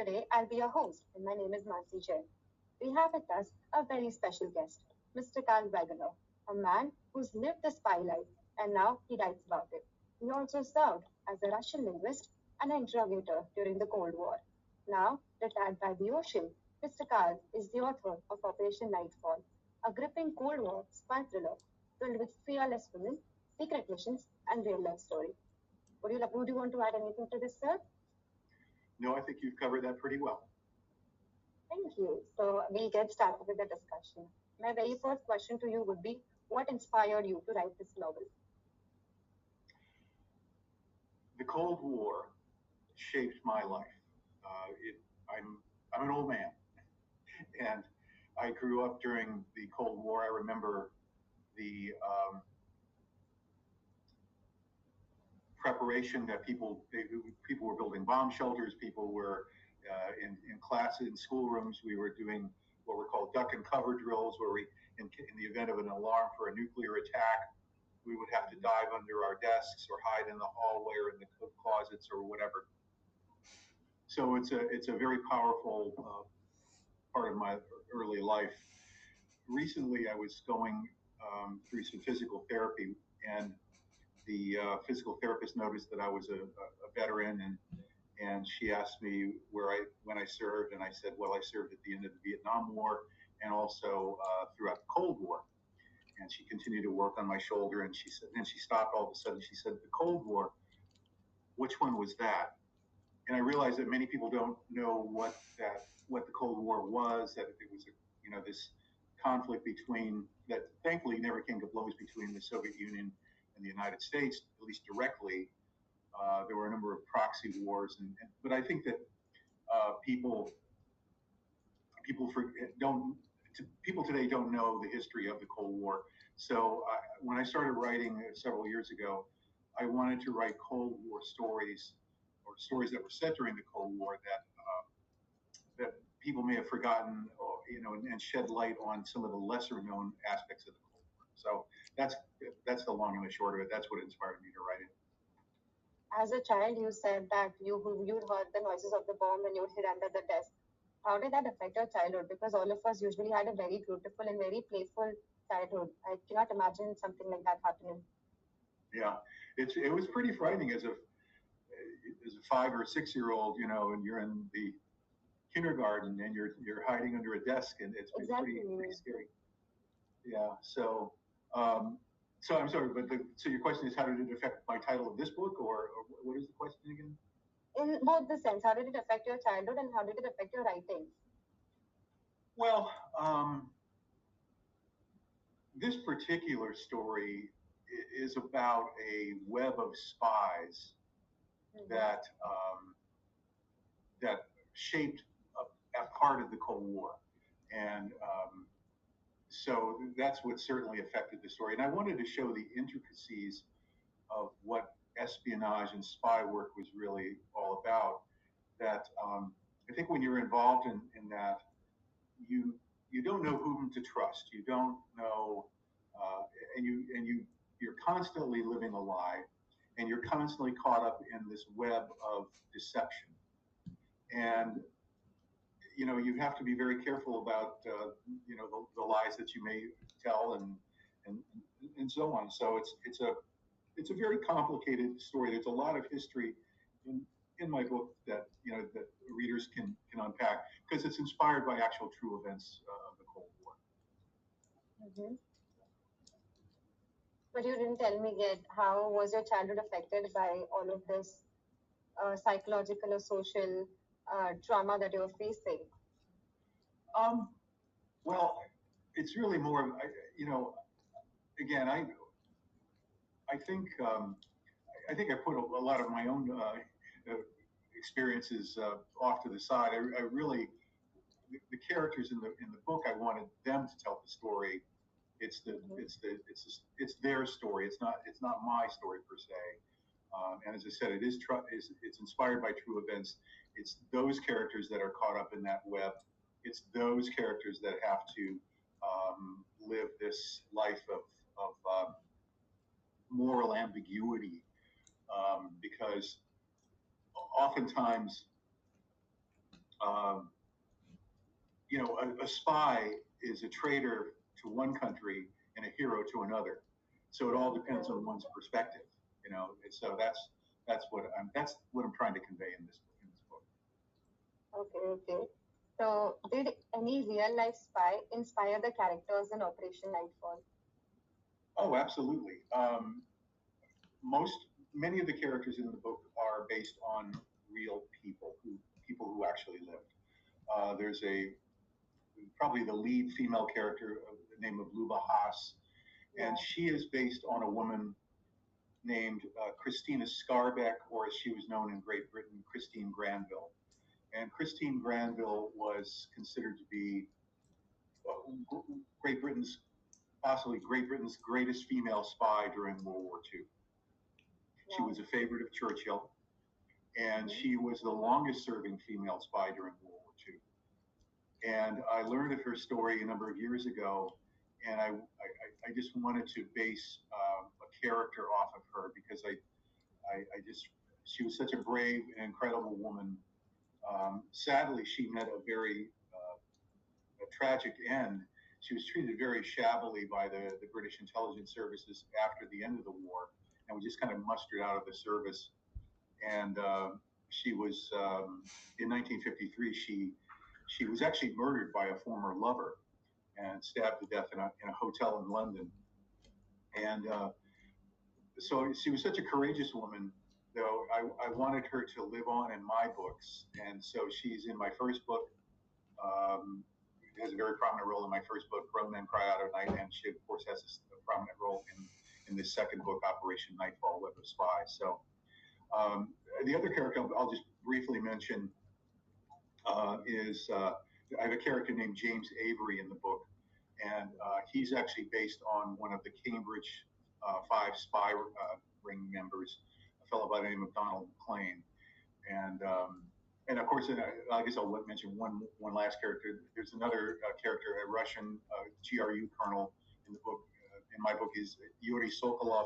Today, I'll be your host, and my name is Mansi Jain. We have with us a very special guest, Mr. Karl Wegener, a man who's lived the spy life and now he writes about it. He also served as a Russian linguist and an interrogator during the Cold War. Now, retired by the ocean, Mr. Karl is the author of Operation Nightfall, a gripping Cold War spy thriller filled with fearless women, secret missions, and real life story. Would you want to add anything to this, sir? No, I think you've covered that pretty well. Thank you. So we'll get started with the discussion. My very first question to you would be, what inspired you to write this novel? The Cold War shaped my life. I'm an old man, and I grew up during the Cold War. I remember the preparation that people were building bomb shelters. People were in classes, in schoolrooms. We were doing what were called duck and cover drills, where in the event of an alarm for a nuclear attack, we would have to dive under our desks or hide in the hallway or in the closets or whatever. So it's a very powerful part of my early life. Recently, I was going through some physical therapy, and the physical therapist noticed that I was a veteran, and she asked me when I served, and I said, well, I served at the end of the Vietnam War and also throughout the Cold War. And she continued to work on my shoulder, and she said, and she stopped all of a sudden. She said, the Cold War, which one was that? And I realized that many people don't know what the Cold War was. That it was this conflict that thankfully never came to blows between the Soviet Union and the United States, at least directly. There were a number of proxy wars, but I think that people today don't know the history of the Cold War. So when I started writing several years ago, I wanted to write Cold War stories, or stories that were set during the Cold War that people may have forgotten, or, and shed light on some of the lesser known aspects of the Cold War. So that's the long and the short of it. That's what inspired me to write it. As a child, you said that you'd heard the noises of the bomb and you'd hid under the desk. How did that affect your childhood? Because all of us usually had a very beautiful and very playful childhood. I cannot imagine something like that happening. Yeah, it was pretty frightening as a 5 or 6 year old, and you're in the kindergarten and you're hiding under a desk, and it's exactly. pretty scary. Yeah. So so I'm sorry, but so your question is, how did it affect my title of this book, or what is the question again? In both the sense, how did it affect your childhood and how did it affect your writing? Well, this particular story is about a web of spies that shaped a part of the Cold War, and so that's what certainly affected the story. And I wanted to show the intricacies of what espionage and spy work was really all about. That I think when you're involved in that, you don't know whom to trust. You don't know, you're constantly living a lie, and you're constantly caught up in this web of deception. And you have to be very careful about the lies that you may tell and so on. So it's a very complicated story. There's a lot of history in my book that that readers can unpack, because it's inspired by actual true events of the Cold War. Mm-hmm. But you didn't tell me yet, how was your childhood affected by all of this psychological or social trauma that you're facing? Well, it's really more, again, I think I put a lot of my own experiences off to the side. I really, the characters in the book, I wanted them to tell the story. It's their story. It's not my story per se. And as I said, it's inspired by true events. It's those characters that are caught up in that web. It's those characters that have to live this life of moral ambiguity, because oftentimes Um, a spy is a traitor to one country and a hero to another. So it all depends on one's perspective. And so that's what I'm trying to convey in this book. Okay, okay. So, did any real life spy inspire the characters in Operation Nightfall? Oh, absolutely. Most Many of the characters in the book are based on real people who actually lived. There's a probably the lead female character of the name of Luba Haas, and Yeah. she is based on a woman named Christina Scarbeck, or as she was known in Great Britain, Christine Granville. And Christine Granville was considered to be uh, Great Britain's possibly Great Britain's greatest female spy during World War II. She Wow. was a favorite of Churchill, and Mm-hmm. she was the longest serving female spy during World War II. And I learned of her story a number of years ago, and I just wanted to base a character off of her because I just she was such a brave and incredible woman. Sadly, she met a tragic end. She was treated very shabbily by the British intelligence services after the end of the war, and was just kind of mustered out of the service. And she was in 1953. She was actually murdered by a former lover and stabbed to death in a hotel in London. And so she was such a courageous woman, though I wanted her to live on in my books. And so she's in my first book. Um, has a very prominent role in my first book, Grown Men Cry Out at Night, and she, of course, has a prominent role in this second book, Operation Nightfall, Web of Spies. So the other character I'll just briefly mention is I have a character named James Avery in the book, and he's actually based on one of the Cambridge five spy ring members, a fellow by the name of Donald McLean, and and of course, I guess I'll mention one last character. There's another character, a Russian GRU colonel in the book. In my book, is Yuri Sokolov,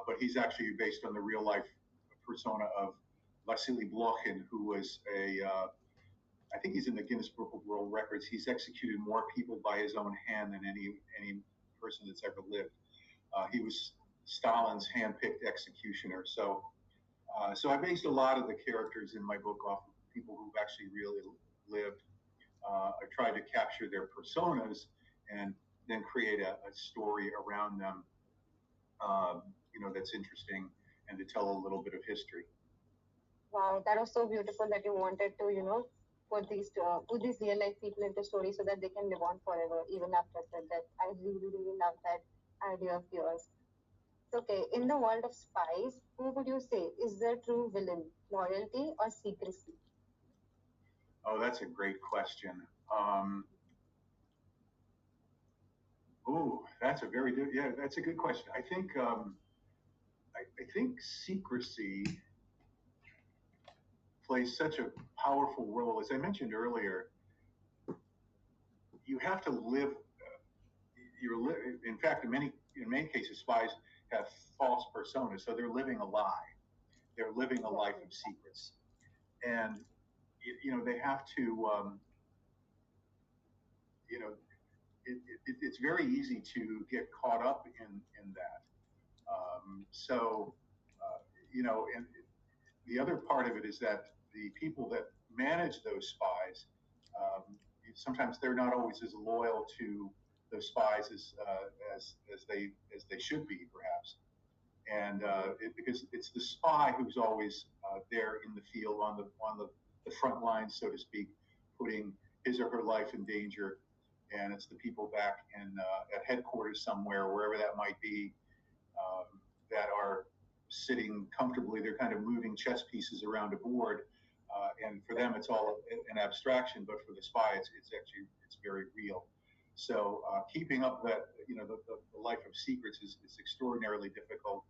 but he's actually based on the real life persona of Vasily Blokhin, who was I think he's in the Guinness Book of World Records. He's executed more people by his own hand than any person that's ever lived. He was Stalin's hand-picked executioner. So I based a lot of the characters in my book off of people who've actually really lived. I tried to capture their personas and then create a story around them, that's interesting and to tell a little bit of history. Wow, that was so beautiful that you wanted to, put these real life people into stories so that they can live on forever, even after their death. I really, really love that idea of yours. So, okay, in the world of spies, who would you say is the true villain? Loyalty or secrecy? Oh, that's a great question. Um, oh, that's a good question. I think secrecy plays such a powerful role. As I mentioned earlier, you have to live. In fact, in many cases, spies have false personas, so they're living a lie. They're living a life of secrets, and they have to. You know, it's very easy to get caught up in that. So, and the other part of it is that the people that manage those spies, um, sometimes they're not always as loyal to those spies as they should be, perhaps. And because it's the spy who's always there in the field on the front lines, so to speak, putting his or her life in danger, and it's the people back in at headquarters somewhere, wherever that might be, that are sitting comfortably. They're kind of moving chess pieces around a board, and for them it's all an abstraction, but for the spy, it's very real. So keeping up that the life of secrets is extraordinarily difficult.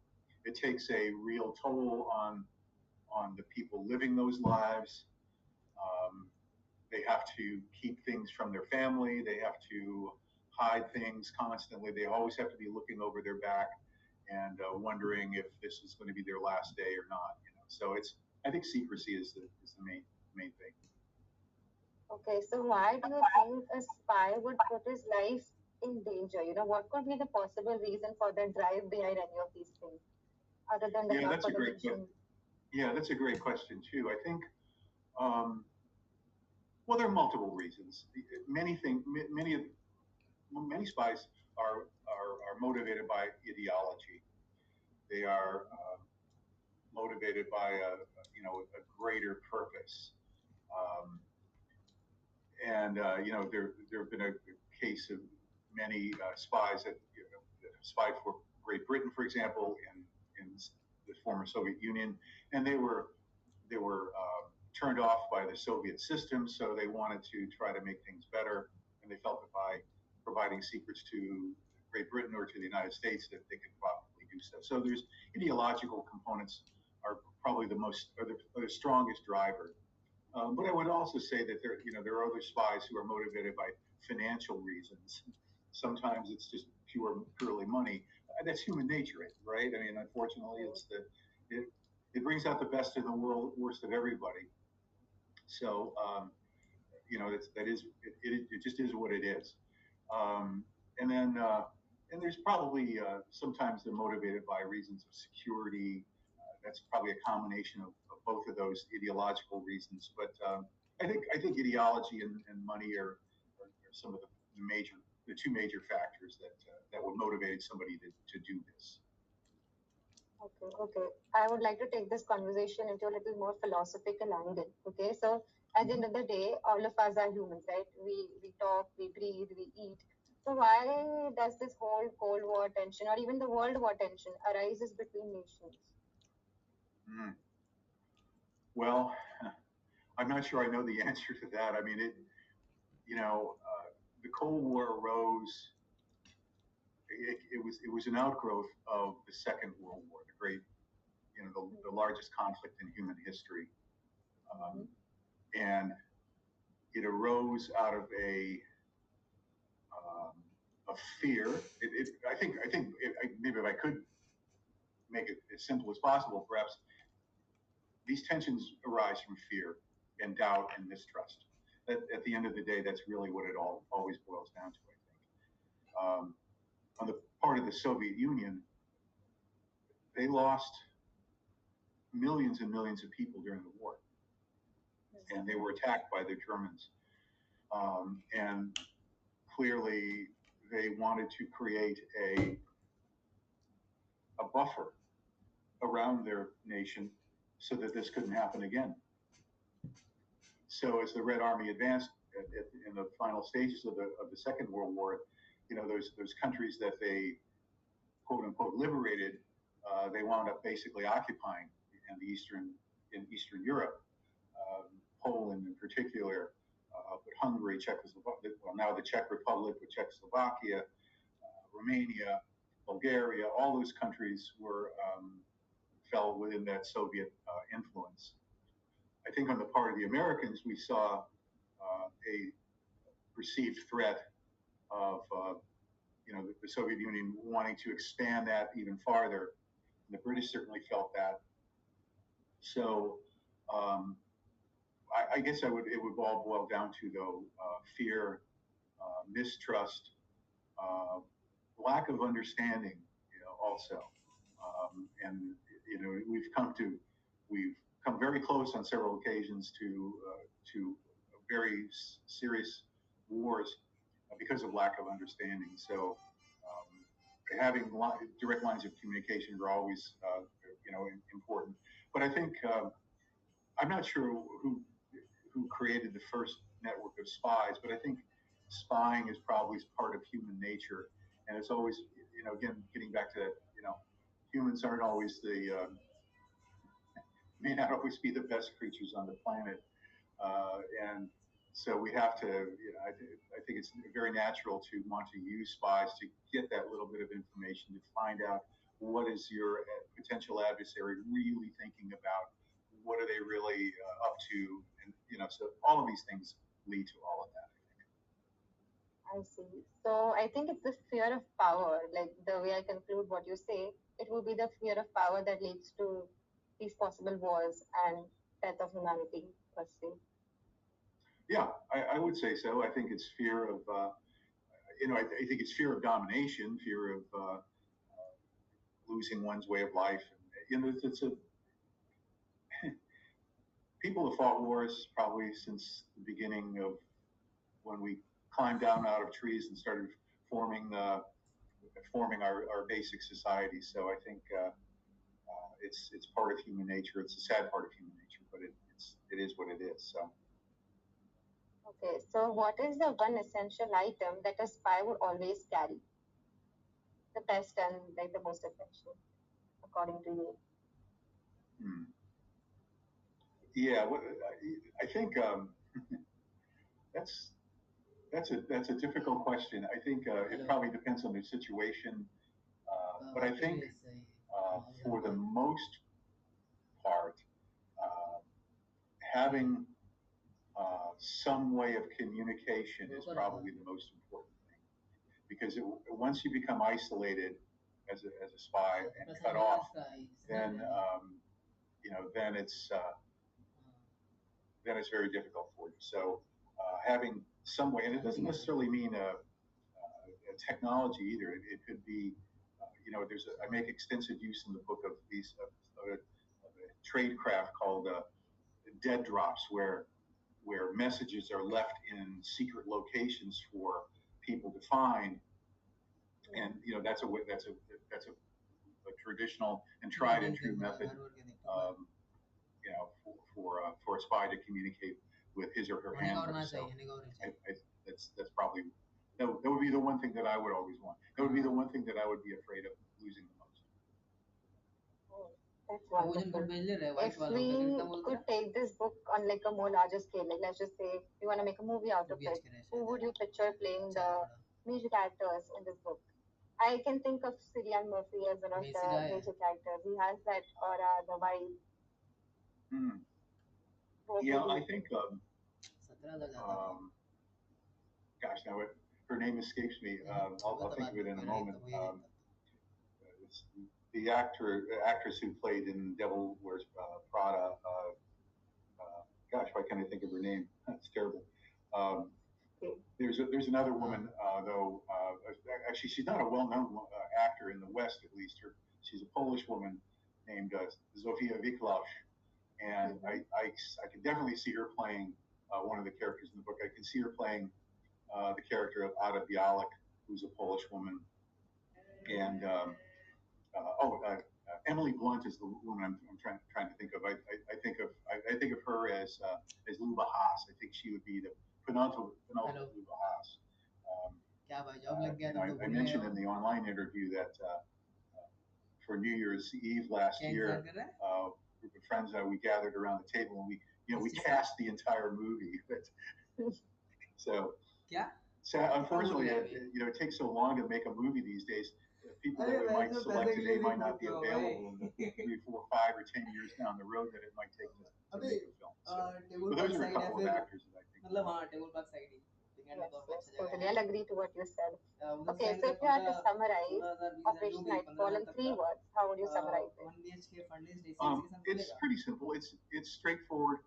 It takes a real toll on the people living those lives. Um, they have to keep things from their family. They have to hide things constantly. They always have to be looking over their back and wondering if this is going to be their last day or not. So I think secrecy is the main thing. Okay, so why do you think a spy would put his life in danger? What could be the possible reason for the drive behind any of these things, other than the Yeah, love that's for a the great nation? yeah, that's a great question too. I think um, well, there are multiple reasons. Many things, many spies are motivated by ideology. They are motivated by a greater purpose. Um, and there have been a case of many spies that have spied for Great Britain, for example, in the former Soviet Union, and they were turned off by the Soviet system, so they wanted to try to make things better, and they felt that by providing secrets to Great Britain or to the United States that they could probably do so. So there's ideological components are probably the strongest driver. But I would also say that there are other spies who are motivated by financial reasons. Sometimes it's just purely money. That's human nature, right? I mean, unfortunately, it, it brings out the best in the world, worst of everybody. So it just is what it is. Um, and then and there's probably sometimes they're motivated by reasons of security. That's probably a combination of both of those ideological reasons. But I think ideology and money are some of the two major factors that would motivate somebody to do this. Okay, okay. I would like to take this conversation into a little more philosophical angle. Okay, so at the Mm-hmm. end of the day, all of us are humans, right? We talk, we breathe, we eat. So why does this whole Cold War tension or even the World War tension arises between nations? Mm. Well, I'm not sure I know the answer to that. I mean, the Cold War arose. It was an outgrowth of the Second World War, the great, the largest conflict in human history, Mm-hmm. and it arose out of a fear. I think maybe if I could make it as simple as possible, perhaps these tensions arise from fear and doubt and mistrust. At the end of the day, that's really what it all always boils down to. I think on the part of the Soviet Union, they lost millions and millions of people during the war, and they were attacked by the Germans. And clearly, they wanted to create a buffer around their nation so that this couldn't happen again. So as the Red Army advanced in the final stages of the Second World War, those countries that they quote unquote liberated, they wound up basically occupying in Eastern Europe, Poland in particular, but Hungary, Czechoslovakia, well now the Czech Republic with Czechoslovakia, Romania, Bulgaria, all those countries fell within that Soviet influence. I think on the part of the Americans, we saw a perceived threat of the Soviet Union wanting to expand that even farther. And the British certainly felt that. So um, I guess it would all boil down to though fear, mistrust, uh, lack of understanding, also, and we've come very close on several occasions to very serious wars because of lack of understanding. So having direct lines of communication are always important. But I think I'm not sure who created the first network of spies, but I think spying is probably part of human nature, and it's always, again, getting back to that, humans aren't always may not always be the best creatures on the planet, and so we have to, I think it's very natural to want to use spies to get that little bit of information to find out what is your potential adversary really thinking about, what are they really up to, and so all of these things lead to all of that. I see. So I think it's the fear of power. Like the way I conclude what you say, it will be the fear of power that leads to these possible wars and death of humanity, per se. Yeah, I would say so. I think it's fear of, I think it's fear of domination, fear of losing one's way of life. And, it's a people have fought wars probably since the beginning of when we climbed down out of trees and started forming forming our basic society. So I think it's part of human nature. It's a sad part of human nature, but it is what it is. So Okay, so what is the one essential item that a spy would always carry? The best and like the most essential, according to you. hmm. Yeah, I think that's that's a difficult question. I think it probably depends on the situation, but I think for the most part, uh, having some way of communication is probably the most important thing because once you become isolated as a spy and cut off, then then it's very difficult for you. So having some way, and it doesn't necessarily mean a technology either. It could be, I make extensive use in the book of these of a trade craft called dead drops, where messages are left in secret locations for people to find, and that's a traditional and tried and true method, um, for a spy to communicate with his or her handler. So that's probably that would be the one thing that I would always want. That would be the one thing that I would be afraid of losing the most. Oh, that's wonderful. If we could take this book on like a more larger scale, like let's just say you want to make a movie out of it, who would you picture playing the major characters in this book? I can think of Cillian Murphy as one of the major characters. He has that aura, the vibe. Hmm. What Yeah, would I you? think. Gosh, now her name escapes me. I'll think of it in a moment. It's the actress who played in Devil Wears Prada. Gosh, why can't I think of her name? That's terrible. Um, Okay. there's another woman though. Actually, she's not a well-known actor in the West, at least. She's a Polish woman named Zofia Wiklaus, and I can definitely see her playing one of the characters in the book. I can see her playing the character of Ada Bialik, who's a Polish woman, and Emily Blunt is the woman I'm trying to think of. I think of her as Luba Haas. I think she would be the penultimate Luba Haas. I mentioned in the online interview that for New Year's Eve last year, a group of friends we gathered around the table and we cast the entire movie. So unfortunately, it takes so long to make a movie these days. People that we might select today might not be available in the 3, 4, 5, or 10 years down the road that it might take to make a film. So, but those are a couple of actors that I think. Yes, yes, totally. I'll agree to what you said. Okay, so if you had to summarize Operation Nightfall in 3 words, how would you summarize it? It's pretty simple. It's straightforward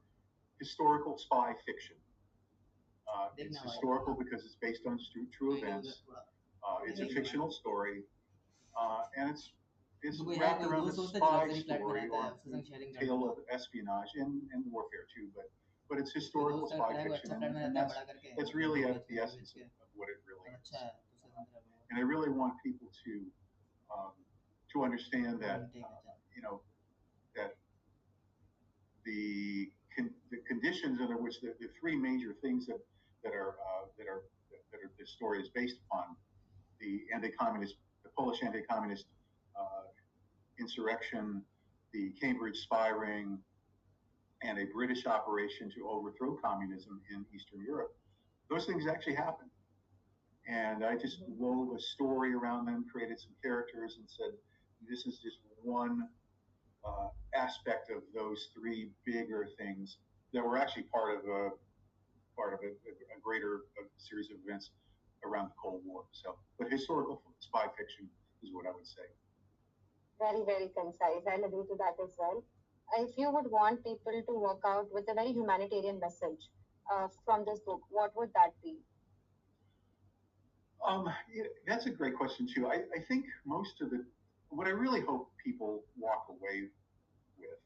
historical spy fiction. It's historical because it's based on true events. It's a fictional story, and it's wrapped around a spy story or tale of espionage and warfare too. But it's historical spy fiction, and that's really at the essence of what it really is. And I really want people um, to understand that that the conditions under which the three major things that are the story is based upon the anti-communist, the Polish anti-communist insurrection, the Cambridge spy ring, and a British operation to overthrow communism in Eastern Europe. Those things actually happened. And I just wove a story around them, created some characters, and said, this is just one aspect of those three bigger things that were actually part of a greater series of events around the Cold War. So, but historical spy fiction is what I would say. Very, very concise. I'll agree to that as well. If you would want people to walk out with a very humanitarian message, from this book, what would that be? That's a great question too. I think most of the what I really hope people walk away with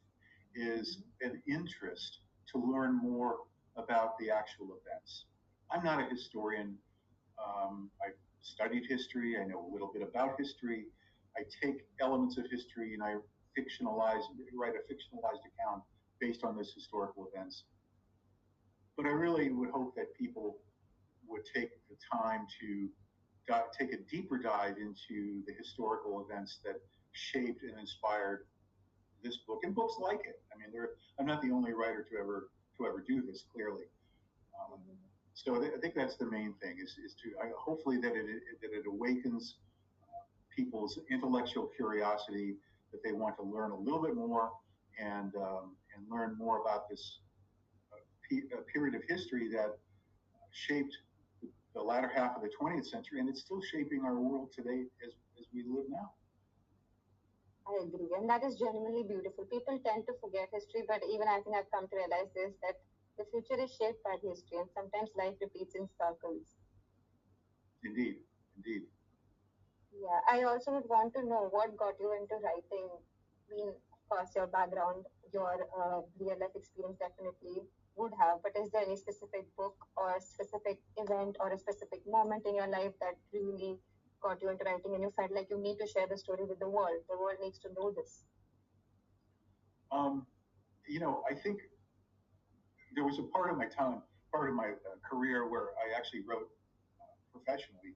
is an interest to learn more about the actual events. I'm not a historian. I've studied history. I know a little bit about history. I take elements of history and I write a fictionalized account based on those historical events. But I really would hope that people would take the time to take a deeper dive into the historical events that shaped and inspired this book and books like it. I mean, I'm not the only writer to ever do this. Clearly, um, so I think that's the main thing is to hopefully that it awakens people's intellectual curiosity, that they want to learn a little bit more and learn more about this period of history that shaped the latter half of the 20th century, and it's still shaping our world today as we live now. I agree, and that is genuinely beautiful. People tend to forget history, but even I think I've come to realize this that the future is shaped by the history, and sometimes life repeats in circles. Indeed, indeed. Yeah, I also would want to know what got you into writing. I mean, of course, your background, your real life experience definitely would have, but is there any specific book or a specific event or a specific moment in your life that really got you into writing and you felt like you need to share the story with the world? The world needs to know this. Um, I think there was a part of my career where I actually wrote professionally.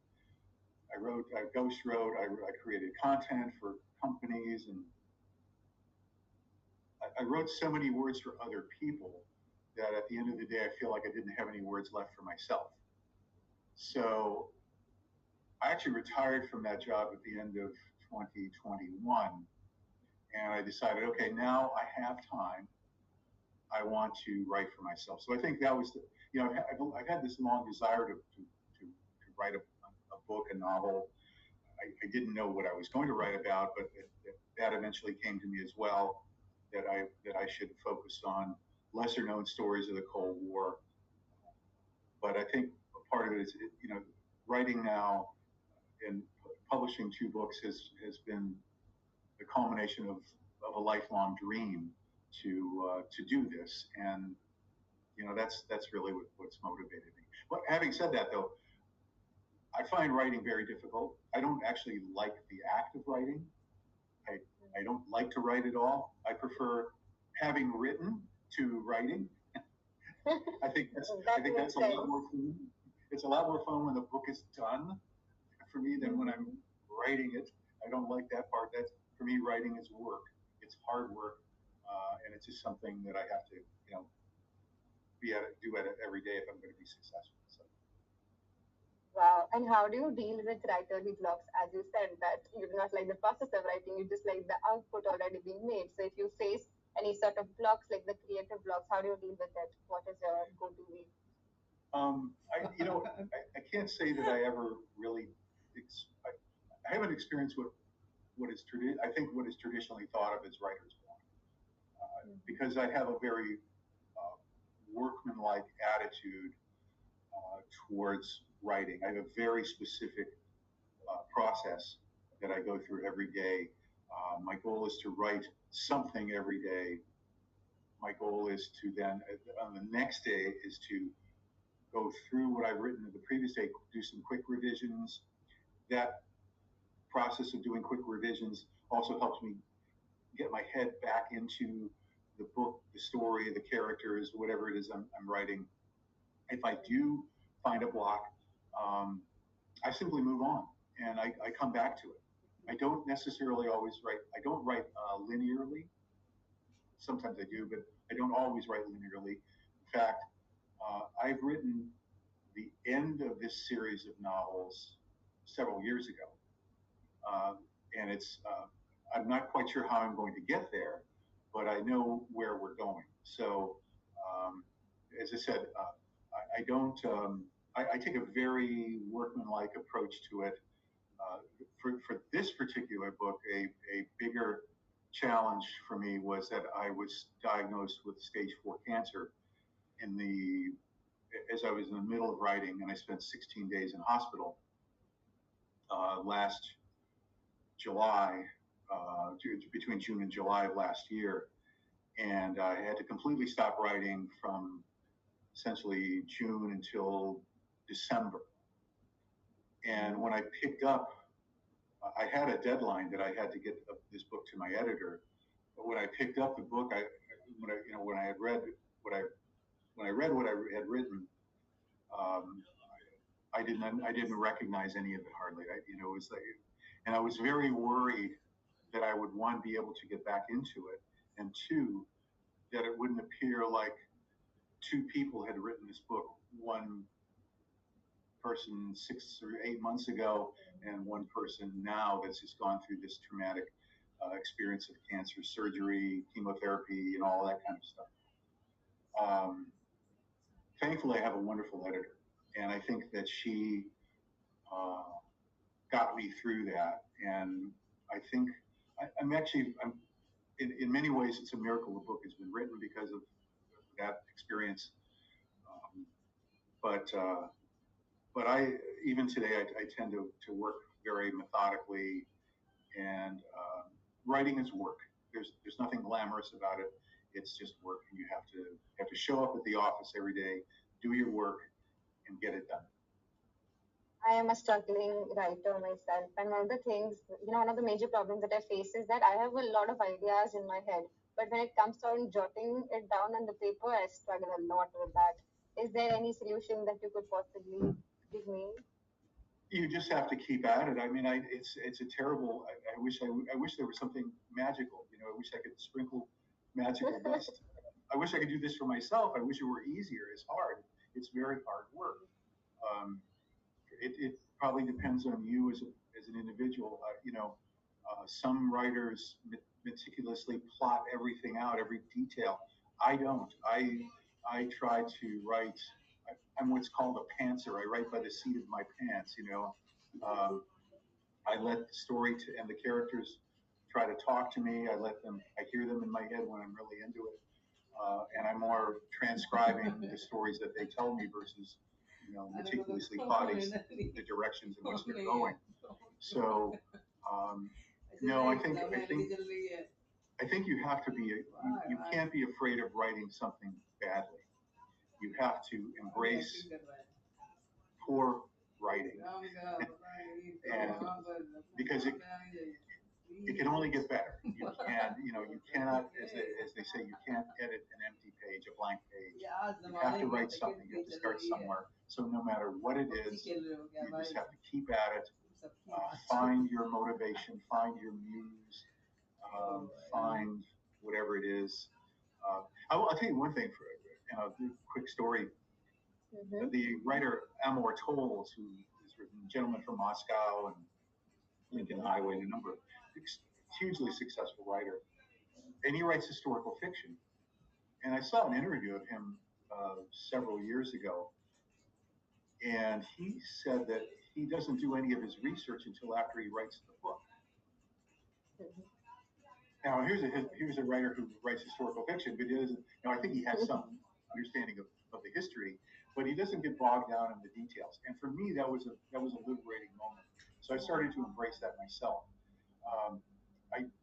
I ghost wrote, I created content for companies, and I wrote so many words for other people that at the end of the day, I feel like I didn't have any words left for myself. So I actually retired from that job at the end of 2021, and I decided, okay, now I have time. I want to write for myself. So I think that was I've had this long desire to write a book, a novel. I didn't know what I was going to write about, but that eventually came to me as well. That I should focus on lesser known stories of the Cold War. But I think part of it is writing now and publishing two books has been the culmination of a lifelong dream to do this, and that's really what's motivated me. But having said that, though, I find writing very difficult. I don't actually like the act of writing. I, I don't like to write at all. I prefer having written to writing. I That think makes that's a lot sense. more fun. It's a lot more fun when the book is done for me than when I'm Mhm. writing it. I don't like that part. That's for me, writing is work. It's hard work, and it's just something that I have to do at it every day if I'm going to be successful. So. Wow. And how do you deal with writerly blocks? As you said, that you do not like the process of writing, you just like the output already being made. So if you face any sort of blocks, like the creative blocks, how do you deal with it? What is your go-to way? I can't say that I ever really, I haven't experienced I think what is traditionally thought of as writer's block, because I have a very workmanlike attitude towards writing. I have a very specific process that I go through every day. My goal is to write something every day. My goal is to then, on the next day, is to go through what I've written the previous day, do some quick revisions. That process of doing quick revisions also helps me get my head back into the book, the story, the characters, whatever it is I'm writing. If I do find a block, um, I simply move on and I come back to it. I don't necessarily always write. I don't write linearly. Sometimes I do, but I don't always write linearly. In fact, I've written the end of this series of novels several years ago, uh, and I'm not quite sure how I'm going to get there, but I know where we're going. So, um, as I said, I don't. I take a very workmanlike approach to it. For this particular book, a bigger challenge for me was that I was diagnosed with stage 4 cancer in the because I was in the middle of writing and I spent 16 days in hospital last July, between June and July of last year. And I had to completely stop writing from essentially June until December. And when I picked up, I had a deadline that I had to get this book to my editor. But when I picked up the book, when I had read what I when I read what I had written, um, I didn't recognize any of it hardly. It was like, and I was very worried that I would, one, be able to get back into it, and two, that it wouldn't appear like two people had written this book. One person 6 or 8 months ago, and one person now that's just gone through this traumatic experience of cancer, surgery, chemotherapy, and all that kind of stuff. Thankfully, I have a wonderful editor, and I think that she uh, got me through that. And I think I'm in many ways, it's a miracle the book has been written because of that experience. Um, but I, even today, I tend to work very methodically, and writing is work. There's nothing glamorous about it. It's just work, and you have to show up at the office every day, do your work, and get it done. I am a struggling writer myself, and one of the things, one of the major problems that I face is that I have a lot of ideas in my head, but when it comes to jotting it down on the paper, I struggle a lot with that. Is there any solution that you could possibly give me? You just have to keep at it. I mean, it's a terrible. I wish there was something magical. I wish I could sprinkle magical dust. I wish I could do this for myself. I wish it were easier. It's hard. It's very hard work. Um, it probably depends on you as an individual. Some writers meticulously plot everything out, every detail. I don't. I try to write. I'm what's called a pantser. I write by the seat of my pants. Um, I let the story and the characters try to talk to me. I hear them in my head when I'm really into it, and I'm more transcribing the stories that they tell me versus, meticulously plotting the directions in which they're going. So, um, no, I think you have to be. You can't be afraid of writing something badly. You have to embrace poor writing, and because it can only get better. You cannot, as they say, you can't edit an empty page, a blank page. You have to write something. You have to start somewhere. So no matter what it is, you just have to keep at it. Find your motivation. Find your muse. Find whatever it is. I'll tell you one thing for a quick story. Mm-hmm. The writer Amor Tolls, who has written Gentleman from Moscow and Lincoln Highway, and a number of hugely successful writer, and he writes historical fiction. And I saw an interview of him several years ago, and he said that he doesn't do any of his research until after he writes the book. Now, here's a writer who writes historical fiction, but he doesn't. I think he has some understanding of the history, but he doesn't get bogged down in the details. And for me, that was a liberating moment. So I started to embrace that myself.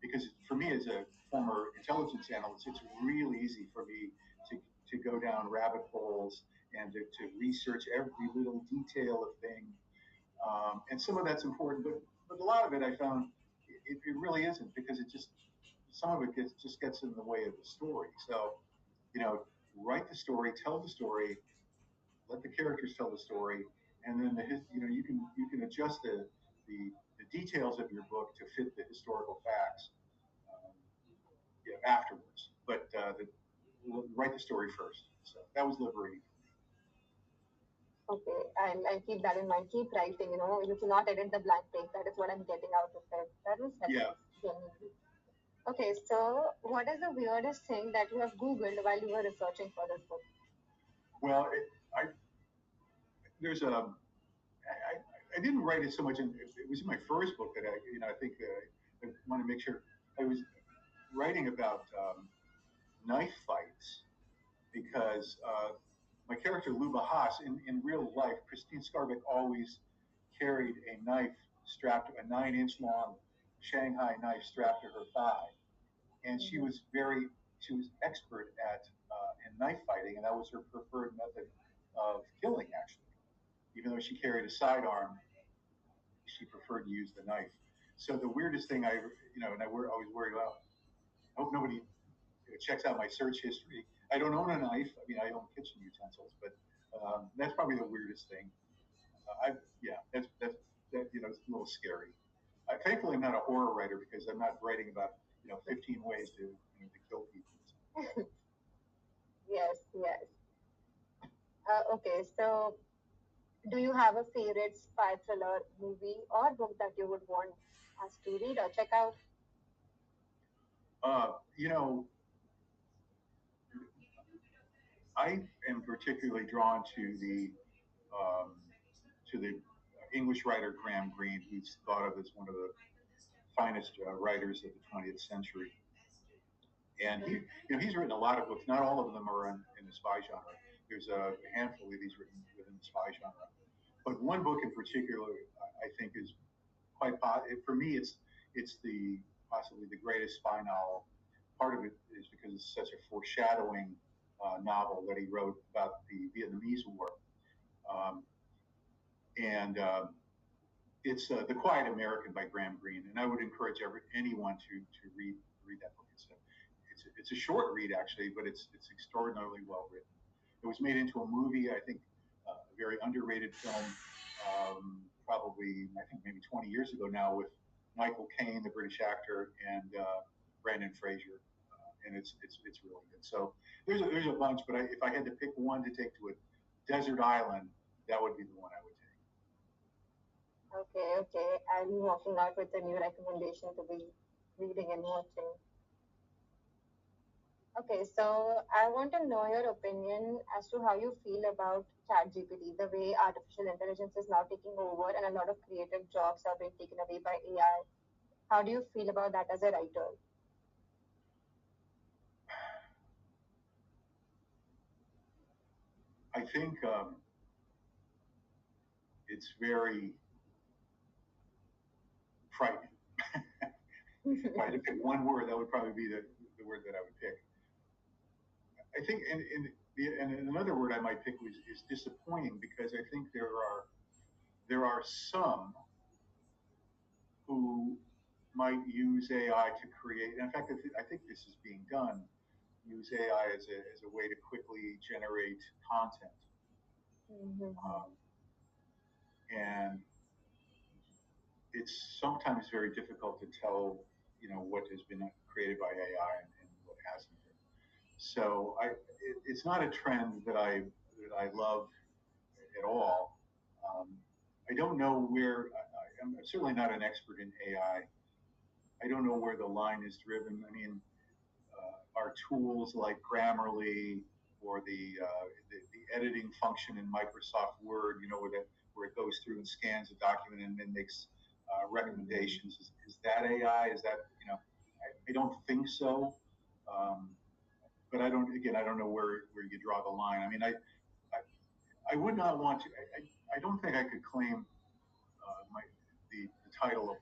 Because for me as a former intelligence analyst, it's really easy for me to go down rabbit holes and to research every little detail of thing. And some of that's important, but a lot of it I found it really isn't, because some of it just gets in the way of the story. So, write the story, tell the story, let the characters tell the story, and then you can adjust the details of your book to fit the historical facts afterwards. But write the story first. So that was liberating. Okay, I'll keep that in mind. Keep writing, you cannot edit the blank page. That is what I'm getting out of it. That was Yeah. helpful, genuinely. Okay, so what is the weirdest thing that you have Googled while you were researching for this book? Well, there's a I didn't write it so much it was in my first book that I think I want to make sure I was writing about knife fights, because my character Luba Haas in real life, Christine Skarbek always carried a knife strapped, a 9-inch long Shanghai knife strapped to her thigh, and Mm-hmm. she was expert at in knife fighting, and that was her preferred method of killing. Actually, even though she carried a sidearm, she preferred to use the knife. So the weirdest thing and I always worry about. I hope nobody checks out my search history. I don't own a knife. I mean, I own kitchen utensils, but that's probably the weirdest thing. Yeah, it's a little scary. Thankfully, I'm not a horror writer because I'm not writing about 15 ways to kill people. Yes, yes. Okay, so do you have a favorite spy thriller movie or book that you would want us to read or check out? Uh, you know, I am particularly drawn um, to the English writer Graham Greene, who's thought of as one of the finest writers of the 20th century. And he's written a lot of books. Not all of them are in the spy genre. There's a handful that he's written within the spy genre. But one book in particular, I think, is quite for me. It's the possibly the greatest spy novel. Part of it is because it's such a foreshadowing novel that he wrote about the Vietnamese War, um, and it's The Quiet American by Graham Greene. And I would encourage anyone to read that book. It's a short read actually, but it's extraordinarily well written. It was made into a movie, I think, a very underrated film, probably I think maybe 20 years ago now, with Michael Caine, the British actor, and Brandon Fraser, and it's really good. So there's a bunch, but if I had to pick one to take to a desert island, that would be the one I would take. Okay, okay. I'm walking out with a new recommendation to be reading and watching. Okay, so I want to know your opinion as to how you feel about ChatGPT, the way artificial intelligence is now taking over and a lot of creative jobs are being taken away by AI. How do you feel about that as a writer? I think it's very frightening. If I had to pick one word, that would probably be the word that I would pick. I think, and another word I might pick is disappointing, because I think there are some who might use AI to create. In fact, I think this is being done. Use AI as a way to quickly generate content, Mm-hmm. um, and it's sometimes very difficult to tell, what has been created by AI and what hasn't been. So it's not a trend that I love at all. Um, I don't know where. I'm certainly not an expert in AI. I don't know where the line is driven. I mean, are tools like Grammarly or the editing function in Microsoft Word, where it goes through and scans a document and then makes Mm-hmm. recommendations. Is that AI? Is that I don't think so. Um, but I don't know where you draw the line. I mean, I would not want to. I don't think I could claim the title of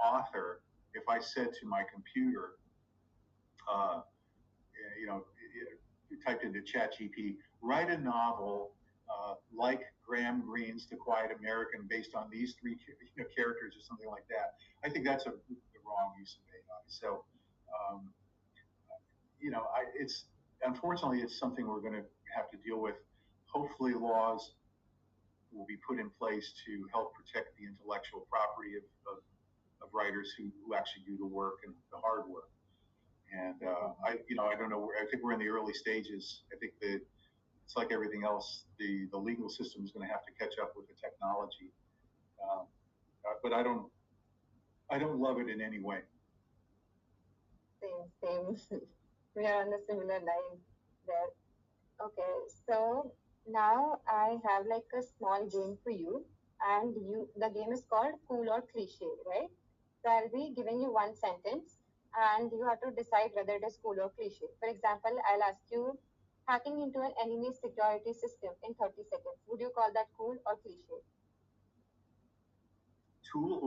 author if I said to my computer, uh, you know, you typed into ChatGPT, write a novel like Graham Greene's The Quiet American based on these three characters or something like that. I think that's the wrong use of AI. So, um, it's unfortunately it's something we're going to have to deal with. Hopefully, laws will be put in place to help protect the intellectual property of writers who actually do the work and the hard work. And I don't know. I think we're in the early stages. I think that it's like everything else. The legal system is going to have to catch up with the technology. Um, but I don't love it in any way. Same, same. We are on a similar line there. Okay, so now I have like a small game for you, and the game is called Cool or Cliche, right? So I'll be giving you one sentence, and you have to decide whether it is cool or cliche. For example, I'll ask you, hacking into an enemy's security system in 30 seconds. Would you call that cool or cliche? Tool?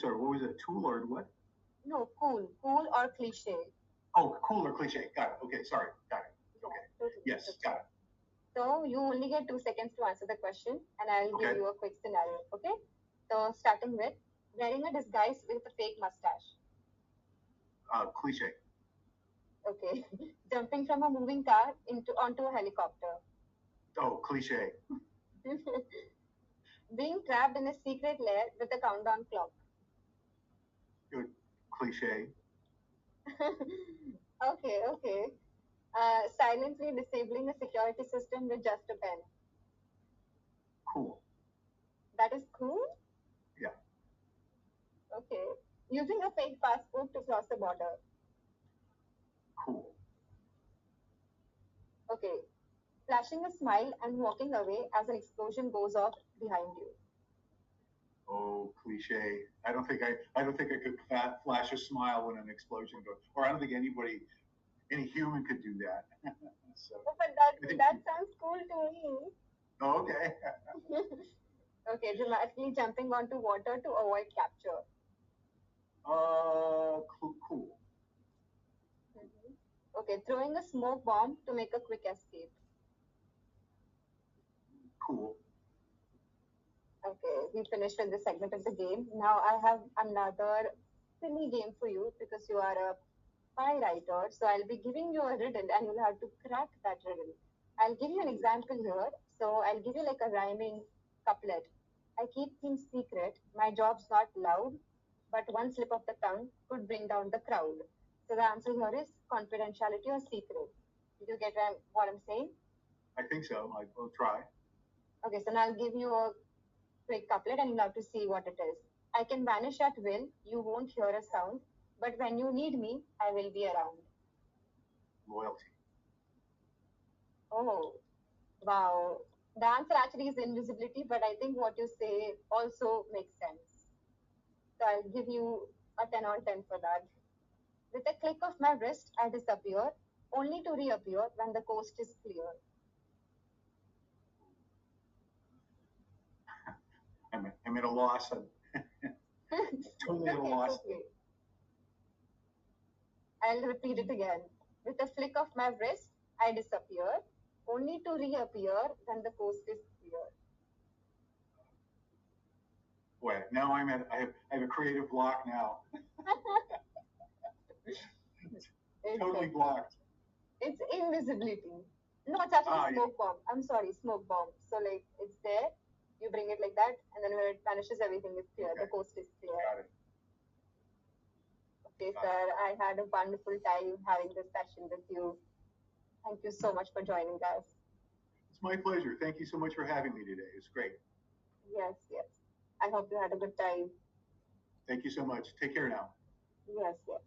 Sorry, what was it? Tool or what? No, cool. Cool or cliche? Oh, cool or cliche. Got it. Okay, sorry. Got it. Okay. Yeah, totally. Yes, got it. So you only get 2 seconds to answer the question, and I'll give Okay. you a quick scenario. Okay. So starting with wearing a disguise with a fake mustache. Cliche. Okay. Jumping from a moving car into onto a helicopter. Oh, cliche. Being trapped in a secret lair with a countdown clock. Good. Cliche. Okay, okay. Silently disabling a security system with just a pen. Cool. That is cool? Yeah. Okay. Using a fake passport to cross the border. Cool. Okay. Flashing a smile and walking away as an explosion goes off behind you. Oh, cliche. I don't think I could flash a smile when an explosion goes, or I don't think any human could do that. So, Oh, but think, that sounds cool to me. oh, okay. Okay, dramatically jumping onto water to avoid capture. Cool. Mhm. Okay, throwing a smoke bomb to make a quick escape. Cool. Okay, we finished with this segment of the game. Now I have another silly game for you because you are a spy writer. So I'll be giving you a riddle and you'll have to crack that riddle. I'll give you an example here. So I'll give you like a rhyming couplet. I keep things secret. My job's not loud, but one slip of the tongue could bring down the crowd. So the answer here is confidentiality or secret. Did you get what I'm saying? I think so. I will try. Okay, so now I'll give you a quick couplet and you'll have to see what it is. I can vanish at will, you won't hear a sound, but when you need me, I will be around. Loyalty. Oh, wow. The answer actually is invisibility, but I think what you say also makes sense. So I'll give you a 10 on 10 for that. With a click of my wrist, I disappear, only to reappear when the coast is clear. I'm at a loss. I'm totally at a Okay, loss. okay. I'll repeat it again. With a flick of my wrist, I disappear, only to reappear when the coast is clear. Boy, now I have a creative block now. It's Totally okay. blocked. It's invisibility. No, it's actually Yeah. smoke bomb. I'm sorry, smoke bomb. So like it's there, you bring it like that, and then when it vanishes, everything is clear. Okay. The coast is clear. Got it. Okay, sir. I had a wonderful time having this session with you. Thank you so much for joining us. It's my pleasure. Thank you so much for having me today. It's great. Yes, yes. I hope you had a good time. Thank you so much. Take care now. Yes, yes.